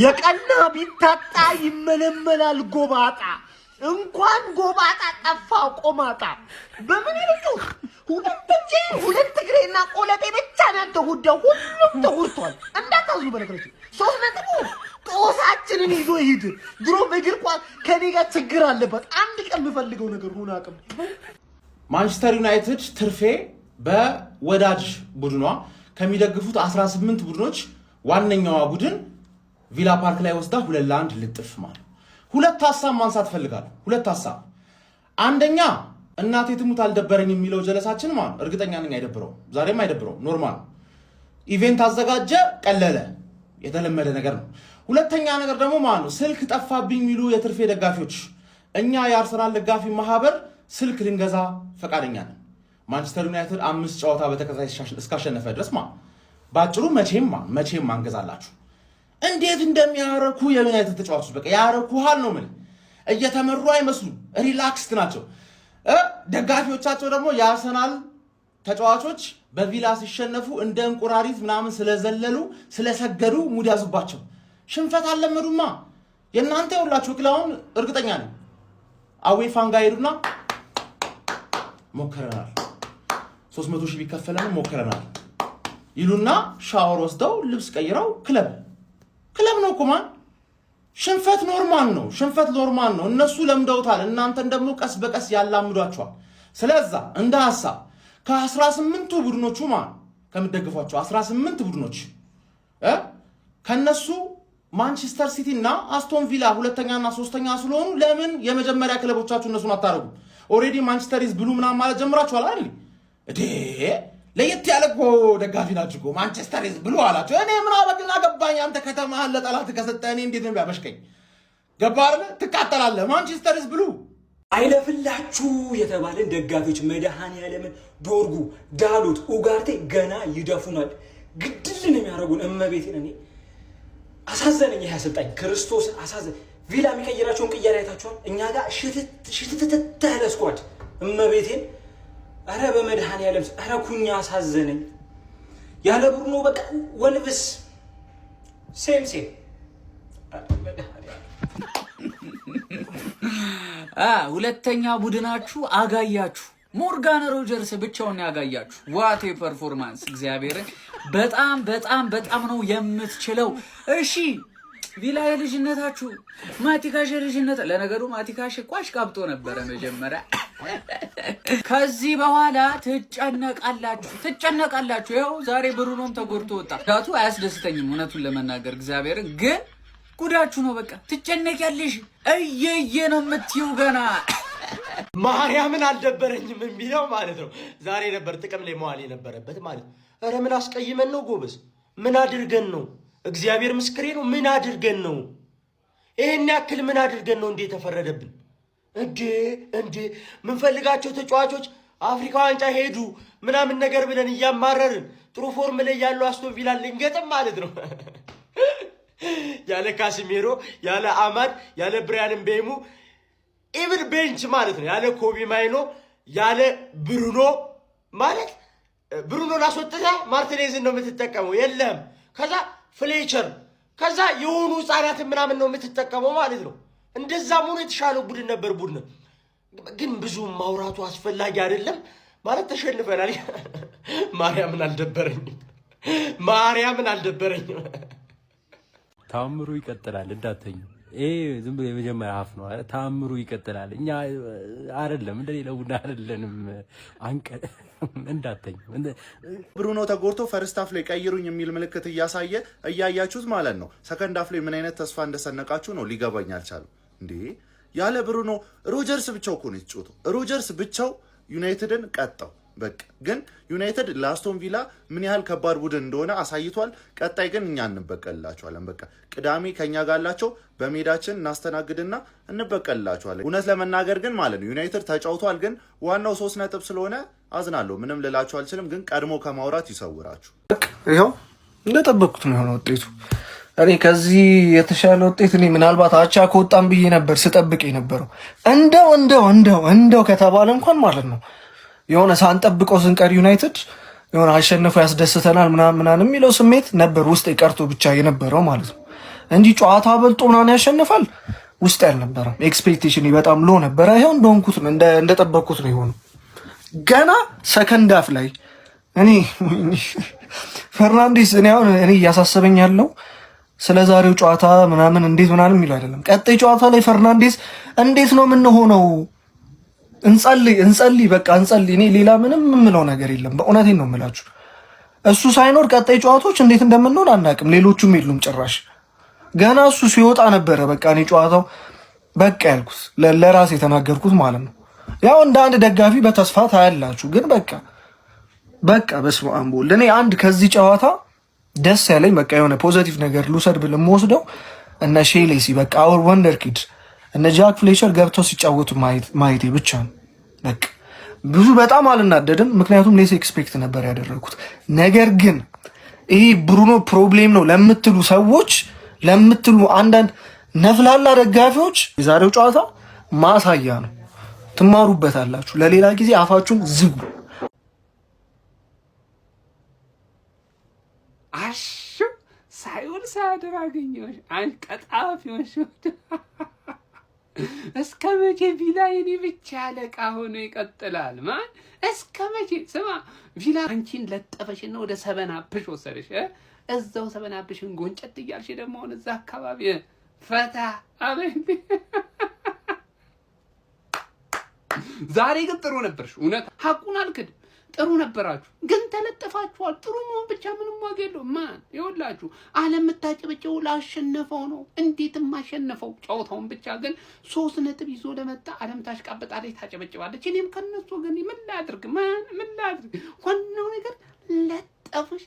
የቀና ቢታጣ ይመለመላል ጎባጣ እንኳን ጎባጣ ጠፋ ቆማጣ በምን ይልቁ ሁለት እግሬና ቆለጤ ብቻ ነው ተሁደው ሁሉም ተሁርቷል እንዳታዙ በነገራችሁ ሶስት ነጥቡ ጦሳችንን ይዞ ይሄድ ድሮ በእግር ኳስ ከኔ ጋር ችግር አለበት አንድ ቀን የምፈልገው ነገር ሆነ አቅም ማንቸስተር ዩናይትድ ትርፌ በወዳጅ ቡድኗ ከሚደግፉት 18 ቡድኖች ዋነኛዋ ቡድን ቪላ ፓርክ ላይ ወስዳ 2-1 ልጥፍ ማለት ሁለት ሐሳብ ማንሳት ፈልጋለሁ ሁለት ሐሳብ አንደኛ እናቴ ትሙት አልደበረኝ የሚለው ጀለሳችን ማለት እርግጠኛ ነኝ አይደብረው ዛሬም አይደብረው ኖርማል ኢቨንት አዘጋጀ ቀለለ የተለመደ ነገር ነው ሁለተኛ ነገር ደግሞ ማለት ነው ስልክ ጠፋብኝ የሚሉ የትርፌ ደጋፊዎች እኛ የአርሰናል ደጋፊ ማህበር ስልክ ልንገዛ ፈቃደኛ ነን ማንቸስተር ዩናይትድ 5 ጨዋታ በተከታታይ እስካሸነፈ ድረስ ማለት ባጭሩ መቼም ማንገዛላችሁ እንዴት እንደሚያረኩ የዩናይትድ ተጫዋቾች በቃ ያረኩሃል ነው ማለት እየተመሩ አይመስሉም ሪላክስድ ናቸው ደጋፊዎቻቸው ደግሞ የአርሰናል ተጫዋቾች በቪላ ሲሸነፉ እንደ እንቁራሪት ምናምን ስለዘለሉ ስለሰገዱ ሙድ ያዙባቸው ሽንፈት አለመዱማ የናንተ ሁላችሁ ክላውን እርግጠኛ ነኝ አዌ ፋንጋይሩና ሞከረናል 300 ሺህ ቢከፈለን ሞከረናል ይሉና ሻወር ወስደው ልብስ ቀይረው ክለብ ነው ኮማን ሽንፈት ኖርማል ነው እነሱ ለምደውታል እናንተን ደግሞ ቀስ በቀስ ያላምዷቸዋል ስለዛ እንደ ሐሳብ ከ18ቱ ቡድኖቹ ከምትደግፏቸው 18 ቡድኖች ከነሱ ማንቸስተር ሲቲ እና አስቶን ቪላ ሁለተኛና ሶስተኛ ስለሆኑ ለምን የመጀመሪያ ክለቦቻችሁ እነሱን አታረጉ ኦሬዲ ማንቸስተር ኢዝ ብሉ ምናምን ማለት ጀምራችኋል አይደል እዴ ለየት ያለኮ ደጋፊ ናችሁ ማንቸስተር ኢዝ ብሉ አላችሁ እኔ ምን አበግና ገባኝ አንተ ከተማህን ለጠላት ከሰጠኝ እንዴት ነው ያበሽከኝ ገባር ትቃጠላለህ ማንቸስተር ኢዝ ብሉ አይለፍላችሁ የተባለን ደጋፊዎች መድሃኒ ያለምን ዶርጉ ዳሉት ኡጋርቴ ገና ይደፉናል ግድልን የሚያረጉን እመቤቴን እኔ አሳዘነኝ ያሰልጣኝ ክርስቶስ አሳዘነ ቪላ የሚቀይራቸውን ቅያሬ አይታችኋል እኛ ጋር ሽትትት ያለስኳድ እመቤቴን አረ በመድሃኒ ያለም አረ ኩኛ አሳዘነኝ ያለ ብሩኖ በቃ ወልብስ ሴም ሁለተኛ ቡድናችሁ አጋያችሁ ሞርጋን ሮጀርስ ብቻውን ያጋያችሁ ዋቴ ፐርፎርማንስ እግዚአብሔርን በጣም ነው የምትችለው እሺ ቪላ የልጅነታችሁ ማቲካሽ የልጅነት ለነገሩ ማቲካሽ ቋሽ ቃብጦ ነበር መጀመሪያ ከዚህ በኋላ ትጨነቃላችሁ ይኸው ዛሬ ብሩኖም ተጎድቶ ወጣ ዳቱ አያስደስተኝም እውነቱን ለመናገር እግዚአብሔርን ግን ጉዳችሁ ነው በቃ ትጨነቂያለሽ እየየ ነው የምትይው ገና ማርያምን አልደበረኝም የሚለው ማለት ነው ዛሬ ነበር ጥቅም ላይ መዋል የነበረበት ማለት አረ ምን አስቀይመን ነው ጎበዝ ምን አድርገን ነው እግዚአብሔር ምስክሬ ነው ምን አድርገን ነው ይሄን ያክል ምን አድርገን ነው እንዴ ተፈረደብን እንዴ ምን ፈልጋቸው ተጫዋቾች አፍሪካ ዋንጫ ሄዱ ምናምን ነገር ብለን እያማረርን ጥሩ ፎርም ላይ ያለው አስቶን ቪላ ልንገጥም ማለት ነው ያለ ካሲሜሮ ያለ አማድ ያለ ብራያን ምቤሞ ኢቭን ቤንች ማለት ነው ያለ ኮቢ ማይኖ ያለ ብሩኖ ማለት ብሩኖ ላስወጥታ ማርቲኔዝን ነው የምትጠቀመው የለም ከዛ ፍሌቸር ከዛ የሆኑ ህፃናት ምናምን ነው የምትጠቀመው ማለት ነው እንደዛ ሆኖ የተሻለው ቡድን ነበር ቡድን ግን ብዙ ማውራቱ አስፈላጊ አይደለም ማለት ተሸንፈናል ማርያምን አልደበረኝም ታምሩ ይቀጥላል እንዳተኙ ዝም ብሎ የመጀመሪያ ሀፍ ነው ታምሩ ይቀጥላል እኛ አይደለም እንደሌለው ቡና አይደለንም አንቀ እንዳተኙ ብሩኖ ተጎርቶ ፈርስት ሃፍ ላይ ቀይሩኝ የሚል ምልክት እያያችሁት ማለት ነው ሰከንድ ሃፍ ላይ ምን አይነት ተስፋ እንደሰነቃችሁ ነው ሊገባኝ አልቻለም እንዴ ያለ ብሩኖ ሮጀርስ ብቻው እኮ ነው የተጫወተው ሮጀርስ ብቻው ዩናይትድን ቀጣው በቃ ግን ዩናይትድ ላስቶን ቪላ ምን ያህል ከባድ ቡድን እንደሆነ አሳይቷል ቀጣይ ግን እኛ እንበቀልላቸዋለን በቃ ቅዳሜ ከኛ ጋርላቸው በሜዳችን እናስተናግድና እንበቀልላቸዋለን እውነት ለመናገር ግን ማለት ነው ዩናይትድ ተጫውቷል ግን ዋናው 3 ነጥብ ስለሆነ አዝናለሁ ምንም ልላችሁ አልችልም ግን ቀድሞ ከማውራት ይሰውራችሁ ይሄው እንደጠበቅኩት ነው የሆነው ውጤቱ እኔ ከዚህ የተሻለ ውጤት እኔ ምናልባት አቻ ከወጣም ብዬ ነበር ስጠብቅ የነበረው እንደው ከተባለ እንኳን ማለት ነው የሆነ ሳንጠብቀው ስንቀር ዩናይትድ የሆነ አሸንፎ ያስደስተናል ምናምን የሚለው ስሜት ነበር ውስጥ ቀርቶ ብቻ የነበረው ማለት ነው እንጂ ጨዋታ በልጦ ምናምን ያሸንፋል ውስጥ ያልነበረም። ኤክስፔክቴሽን በጣም ሎ ነበረ። ይሄው እንደሆንኩት ነው እንደጠበቅኩት ነው የሆነው። ገና ሰከንድ አፍ ላይ እኔ ፈርናንዴስ እኔ እያሳሰበኝ ያለው ስለ ዛሬው ጨዋታ ምናምን እንዴት ምናምን የሚለው አይደለም። ቀጣይ ጨዋታ ላይ ፈርናንዴስ እንዴት ነው የምንሆነው? እንጸልይ በቃ እንጸልይ። እኔ ሌላ ምንም የምለው ነገር የለም። በእውነቴን ነው የምላችሁ። እሱ ሳይኖር ቀጣይ ጨዋታዎች እንዴት እንደምንሆን አናውቅም። ሌሎቹም የሉም ጭራሽ። ገና እሱ ሲወጣ ነበረ በቃ እኔ ጨዋታው በቃ ያልኩት ለራስ የተናገርኩት ማለት ነው። ያው እንደ አንድ ደጋፊ በተስፋ ታያላችሁ፣ ግን በቃ በስመ አብ ወልድ። እኔ አንድ ከዚህ ጨዋታ ደስ ያለኝ በቃ የሆነ ፖዘቲቭ ነገር ልውሰድ ብል የምወስደው እነ ሼሌሲ በቃ አወር ወንደር ኪድ እነ ጃክ ፍሌሸር ገብተው ሲጫወቱ ማየቴ ብቻ ነው። በቃ ብዙ በጣም አልናደድም፣ ምክንያቱም ሌስ ኤክስፔክት ነበር ያደረኩት። ነገር ግን ይህ ብሩኖ ፕሮብሌም ነው ለምትሉ ሰዎች፣ ለምትሉ አንዳንድ ነፍላላ ደጋፊዎች የዛሬው ጨዋታ ማሳያ ነው። ትማሩበታላችሁ። ለሌላ ጊዜ አፋችሁን ዝጉ። አሹ ሳይውል ሳያድር አገኘሁሽ አንቀጣፊዎች። እስከ መቼ ቪላ የኔ ብቻ አለቃ ሆኖ ይቀጥላል? ማን እስከ መቼ? ስማ ቪላ አንቺን ለጠፈሽና ወደ ሰበናብሽ ወሰደሽ። እዛው ሰበናብሽን ጎንጨት እያልሽ ደግሞ አሁን እዛ አካባቢ ፈታ አበል። ዛሬ ግን ጥሩ ነበርሽ። እውነት ሐቁን አልክድም። ጥሩ ነበራችሁ፣ ግን ተለጠፋችኋል። ጥሩ መሆን ብቻ ምንም ዋጋ የለውም። ማን ይኸውላችሁ ዓለም የምታጨበጨው ላሸነፈው ነው። እንዴትም አሸነፈው ጨዋታውን። ብቻ ግን 3 ነጥብ ይዞ ለመጣ ዓለም ታሽቃበጣለች፣ ታጨበጭባለች። እኔም ከነሱ ግን ምን ላድርግ? ምን ላድርግ? ዋናው ነገር ለጠፍሽ።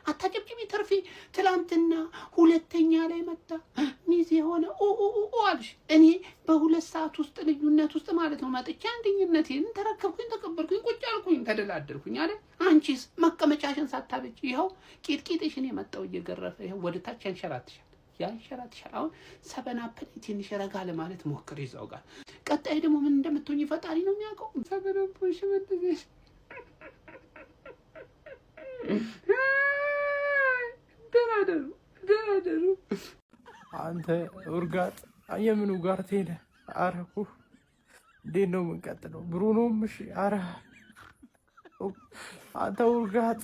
አታጨብጭቢ ተርፌ። ትላንትና 2ኛ ላይ መጣ ሚዜ የሆነ አልሽ። እኔ በ2 ሰዓት ውስጥ ልዩነት ውስጥ ማለት ነው መጥቼ አንደኝነቴን ተረከብኩኝ፣ ተቀበልኩኝ፣ ቁጭ አልኩኝ፣ ተደላደልኩኝ አይደል? አንቺስ መቀመጫሽን ሳታበጭ ይኸው ቂጥቂጥሽን የመጣው እየገረፈ ይኸው ወደ ታች ያንሸራትሻል። አሁን ሰበናፕል ትንሽ ረጋ ለማለት ሞክር ይዛው ጋር። ቀጣይ ደግሞ ምን እንደምትሆኝ ፈጣሪ ነው የሚያውቀው። ሰበናፕል ሽመጥሽ ደናደሩ አንተ ውርጋጥ፣ የምን ውጋርቴ ነህ? አረሁ እንዴት ነው የምንቀጥለው? ብሩኖም እሺ፣ አረ አንተ ውርጋጥ።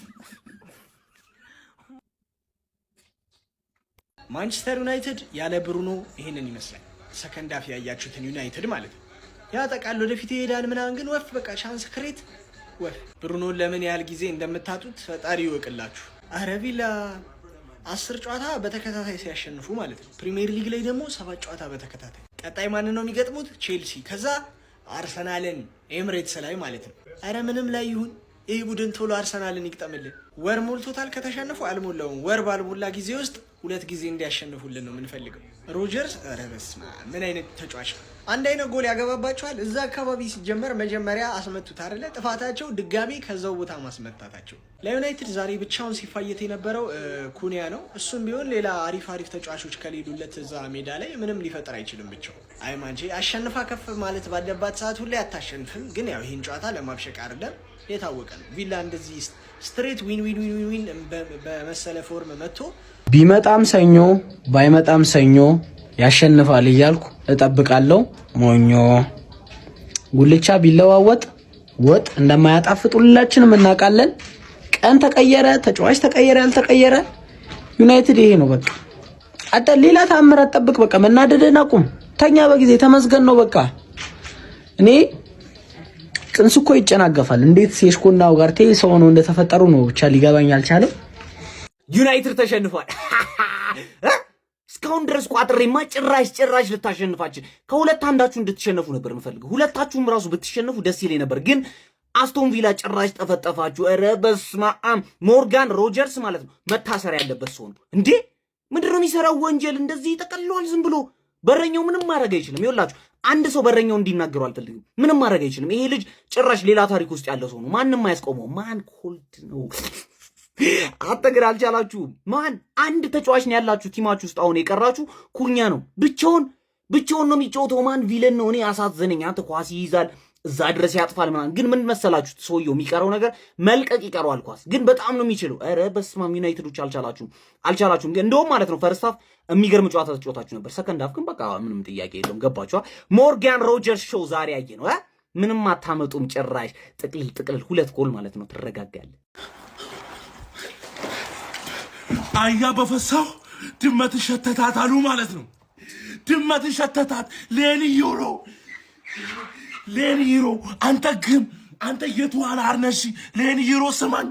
ማንቸስተር ዩናይትድ ያለ ብሩኖ ይሄንን ይመስላል። ሰከንድ አፍ ያያችሁትን ዩናይትድ ማለት ነው ያጠቃል፣ ወደፊት ይሄዳል ምናምን፣ ግን ወፍ በቃ ቻንስ ክሬት ወፍ። ብሩኖን ለምን ያህል ጊዜ እንደምታጡት ፈጣሪ ይወቅላችሁ። አረ ቪላ 10 ጨዋታ በተከታታይ ሲያሸንፉ ማለት ነው። ፕሪሚየር ሊግ ላይ ደግሞ 7 ጨዋታ በተከታታይ። ቀጣይ ማንን ነው የሚገጥሙት? ቼልሲ፣ ከዛ አርሰናልን ኤምሬትስ ላይ ማለት ነው። አረ ምንም ላይ ይሁን ይህ ቡድን ቶሎ አርሰናልን ይቅጠምልን። ወር ሞልቶታል ከተሸነፉ፣ አልሞላውም። ወር ባልሞላ ጊዜ ውስጥ 2 ጊዜ እንዲያሸንፉልን ነው የምንፈልገው። ሮጀርስ ኧረ በስመ አብ ምን አይነት ተጫዋች ነው! አንድ አይነት ጎል ያገባባቸዋል። እዛ አካባቢ ሲጀመር መጀመሪያ አስመቱት አይደለ? ጥፋታቸው ድጋሚ ከዛው ቦታ ማስመታታቸው። ለዩናይትድ ዛሬ ብቻውን ሲፋየት የነበረው ኩኒያ ነው። እሱም ቢሆን ሌላ አሪፍ ተጫዋቾች ከሌሉለት እዛ ሜዳ ላይ ምንም ሊፈጥር አይችልም ብቻው። አይ ማንቼ አሸንፋ ከፍ ማለት ባለባት ሰዓት ሁሌ አታሸንፍም። ግን ያው ይህን ጨዋታ ለማብሸቅ አይደለም የታወቀ ነው። ቪላ እንደዚህ ስትሬት ዊን በመሰለ ፎርም መጥቶ ቢመጣም ሰኞ ባይመጣም ሰኞ ያሸንፋል እያልኩ እጠብቃለሁ። ሞኞ ጉልቻ ቢለዋወጥ ወጥ እንደማያጣፍጥ ሁላችንም እናውቃለን። ቀን ተቀየረ፣ ተጫዋች ተቀየረ፣ ያልተቀየረ ዩናይትድ ይሄ ነው በቃ። አጣ ሌላ ታምር አጠብቅ። በቃ መናደደን አቁም። ተኛ በጊዜ ተመስገን ነው በቃ። እኔ ጽንስ እኮ ይጨናገፋል። እንዴት ሴሽኮና ኡጋርቴ ሰው ነው እንደተፈጠሩ ነው ብቻ ሊገባኝ አልቻለም። ዩናይትድ ተሸንፏል። እስካሁን ድረስ ቋጥሬማ ጭራሽ ልታሸንፋችን ከሁለት አንዳችሁ እንድትሸነፉ ነበር የምፈልገው። ሁለታችሁም ራሱ ብትሸነፉ ደስ ይለኝ ነበር፣ ግን አስቶን ቪላ ጭራሽ ጠፈጠፋችሁ። ኧረ በስመ አብ። ሞርጋን ሮጀርስ ማለት ነው መታሰር ያለበት ሰው ነው እንዴ! ምንድን ነው የሚሰራው ወንጀል? እንደዚህ ይጠቀልለዋል ዝም ብሎ። በረኛው ምንም ማድረግ አይችልም። ይኸውላችሁ አንድ ሰው በረኛው እንዲናገሩ አልፈልግም። ምንም ማድረግ አይችልም። ይሄ ልጅ ጭራሽ ሌላ ታሪክ ውስጥ ያለ ሰው ነው። ማንም አያስቆመው። ማን ኮልድ ነው አጠገር አልቻላችሁም። ማን አንድ ተጫዋች ነው ያላችሁ ቲማችሁ ውስጥ አሁን የቀራችሁ ኩኛ ነው። ብቻውን ነው የሚጫወተው። ማን ቪለን ነው። እኔ አሳዘነኝ። አንተ ኳስ ይይዛል፣ እዛ ድረስ ያጥፋል ምናምን። ግን ምን መሰላችሁ ሰውየው የሚቀረው ነገር መልቀቅ ይቀረዋል። ኳስ ግን በጣም ነው የሚችለው። ኧረ በስመ አብ ዩናይትዶች አልቻላችሁም። ግን እንደውም ማለት ነው ፈርስት ሃፍ የሚገርም ጨዋታ ተጫወታችሁ ነበር። ሰከንድ ሃፍ ግን በቃ ምንም ጥያቄ የለውም። ገባችኋ? ሞርጋን ሮጀርስ ሾው ዛሬ ያየ ነው። ምንም አታመጡም ጭራሽ። ጥቅልል 2 ጎል ማለት ነው። ትረጋጋለህ። አያ በፈሳው ድመት ሸተታት አሉ ማለት ነው። ድመት ሸተታት ሌኒ ዩሮ አንተ የቱዋን አርነሺ ሌኒ ዩሮ ስማኝ።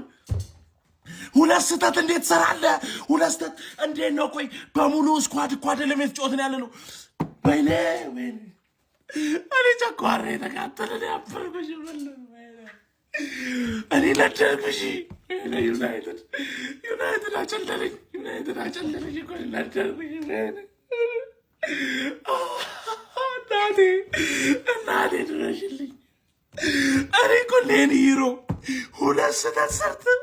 2 ስህተት እንዴት ትሰራለህ? 2 ስህተት እንዴት ነው? ቆይ በሙሉ ስኳድ እኮ አይደለም የተጫወትን ያለ ነው። ወይኔ እኔ ጨጓራ የተቃጠለ ያፈርኩሽ እኔ ለደርኩሽ። ዩናይትድ አጨለለኝ እኮ ለደርኩሽ። እናቴ ድረሽልኝ። እኔ እኮ ሌኒ ዩሮ 2 ስህተት ሰርተህ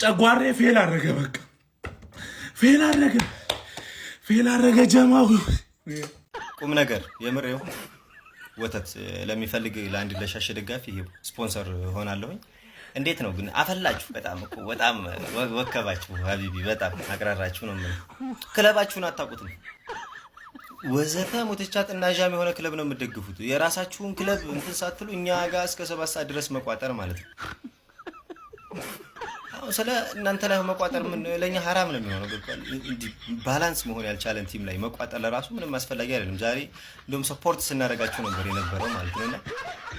ጨጓሬ ፌል አደረገ። በቃ ፌል አደረገ ጀማው። ቁም ነገር የምሬው ወተት ለሚፈልግ ለአንድ ለሻሸ ደጋፊ ይሄ ስፖንሰር ሆናለሁኝ። እንዴት ነው ግን አፈላችሁ? በጣም ወከባችሁ ሀቢቢ፣ በጣም አቅራራችሁ ነው። ምን ክለባችሁን አታውቁትም። ወዘተ ሞተቻት እና ጃም የሆነ ክለብ ነው የምትደግፉት። የራሳችሁን ክለብ እንትን ሳትሉ እኛ ጋር እስከ 7 ሰዓት ድረስ መቋጠር ማለት ነው። አሁን ስለ እናንተ ላይ መቋጠር ምን ለኛ ሐራም ነው የሚሆነው። ባላንስ መሆን ያልቻለን ቲም ላይ መቋጠር ለራሱ ምንም አስፈላጊ አይደለም። ዛሬ እንደውም ሰፖርት ስናደርጋችሁ ነበር የነበረው ማለት ነውና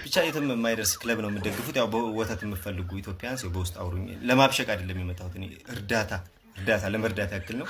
ብቻ የትም የማይደርስ ክለብ ነው የምትደግፉት። ያው በወተት የምትፈልጉ ኢትዮጵያንስ በውስጥ አውሩኝ። ለማብሸቅ አይደለም የመጣሁት እኔ እርዳታ ለመርዳት ያክል ነው።